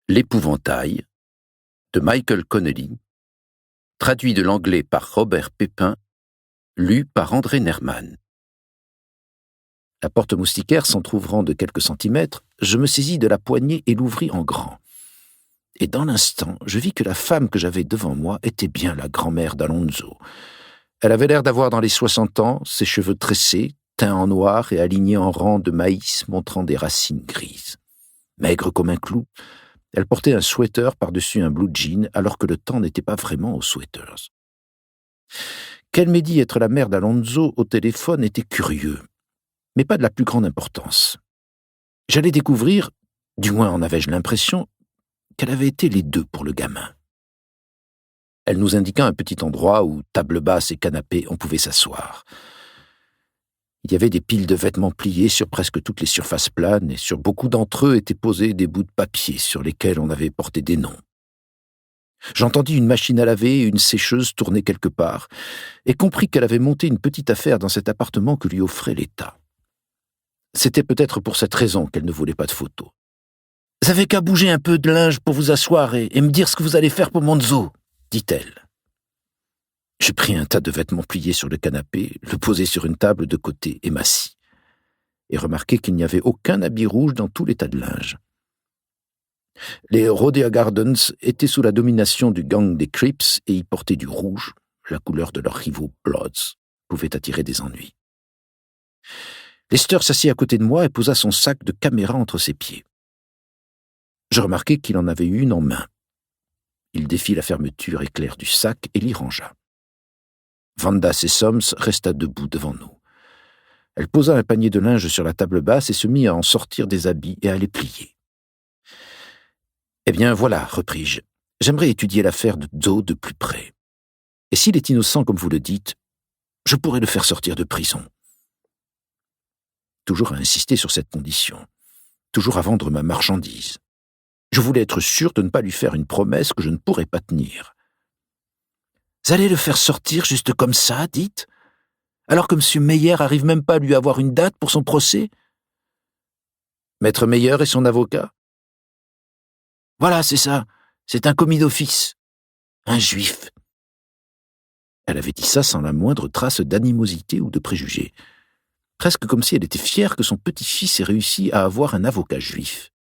L'épouvantail de Michael Connelly, traduit de l'anglais par Robert Pépin, lu par André Nerman. La porte moustiquaire s'entr'ouvrant de quelques centimètres, je me saisis de la poignée et l'ouvris en grand. Et dans l'instant, je vis que la femme que j'avais devant moi était bien la grand-mère d'Alonzo. Elle avait l'air d'avoir dans les 60 ans, ses cheveux tressés, teints en noir et alignés en rangs de maïs montrant des racines grises. Maigre comme un clou, elle portait un sweater par-dessus un blue jean, alors que le temps n'était pas vraiment aux sweaters. Qu'elle m'ait dit être la mère d'Alonzo au téléphone était curieux, mais pas de la plus grande importance. J'allais découvrir, du moins en avais-je l'impression, qu'elle avait été les deux pour le gamin. Elle nous indiqua un petit endroit où, table basse et canapé, on pouvait s'asseoir. Il y avait des piles de vêtements pliés sur presque toutes les surfaces planes, et sur beaucoup d'entre eux étaient posés des bouts de papier sur lesquels on avait porté des noms. J'entendis une machine à laver et une sécheuse tourner quelque part, et compris qu'elle avait monté une petite affaire dans cet appartement que lui offrait l'État. C'était peut-être pour cette raison qu'elle ne voulait pas de photos. « Vous avez qu'à bouger un peu de linge pour vous asseoir et me dire ce que vous allez faire pour Monzo, » dit-elle. Je pris un tas de vêtements pliés sur le canapé, le posai sur une table de côté et m'assis, et remarquai qu'il n'y avait aucun habit rouge dans tout les tas de linge. Les Rodea Gardens étaient sous la domination du gang des Crips et y porter du rouge, la couleur de leurs rivaux Bloods, pouvait attirer des ennuis. Lester s'assit à côté de moi et posa son sac de caméra entre ses pieds. Je remarquai qu'il en avait une en main. Il défit la fermeture éclair du sac et l'y rangea. Vanda Sessoms resta debout devant nous. Elle posa un panier de linge sur la table basse et se mit à en sortir des habits et à les plier. « Eh bien, voilà, repris-je. J'aimerais étudier l'affaire de Joe de plus près. Et s'il est innocent, comme vous le dites, je pourrais le faire sortir de prison. » Toujours à insister sur cette condition. Toujours à vendre ma marchandise. Je voulais être sûr de ne pas lui faire une promesse que je ne pourrais pas tenir. « Vous allez le faire sortir juste comme ça, dites ? Alors que M. Meyer arrive même pas à lui avoir une date pour son procès ? » Maître Meyer et son avocat ? Voilà, c'est ça. C'est un commis d'office. Un juif. Elle avait dit ça sans la moindre trace d'animosité ou de préjugé. Presque comme si elle était fière que son petit-fils ait réussi à avoir un avocat juif.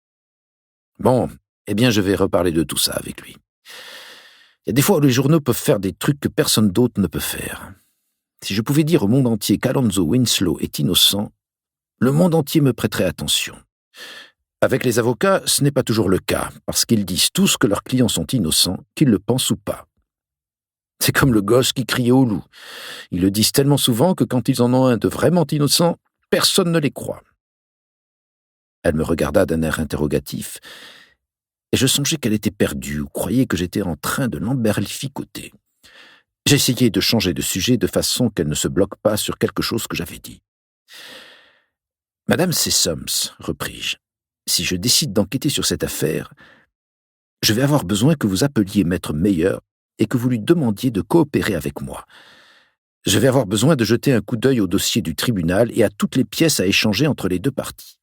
Bon, eh bien je vais reparler de tout ça avec lui. Il y a des fois où les journaux peuvent faire des trucs que personne d'autre ne peut faire. Si je pouvais dire au monde entier qu'Alonzo Winslow est innocent, le monde entier me prêterait attention. Avec les avocats, ce n'est pas toujours le cas, parce qu'ils disent tous que leurs clients sont innocents, qu'ils le pensent ou pas. C'est comme le gosse qui crie au loup. Ils le disent tellement souvent que quand ils en ont un de vraiment innocent, personne ne les croit. Elle me regarda d'un air interrogatif, et je songeais qu'elle était perdue ou croyait que j'étais en train de l'emberlificoter. J'essayai de changer de sujet de façon qu'elle ne se bloque pas sur quelque chose que j'avais dit. « Madame Sessoms, repris-je, si je décide d'enquêter sur cette affaire, je vais avoir besoin que vous appeliez Maître Meyer et que vous lui demandiez de coopérer avec moi. Je vais avoir besoin de jeter un coup d'œil au dossier du tribunal et à toutes les pièces à échanger entre les deux parties.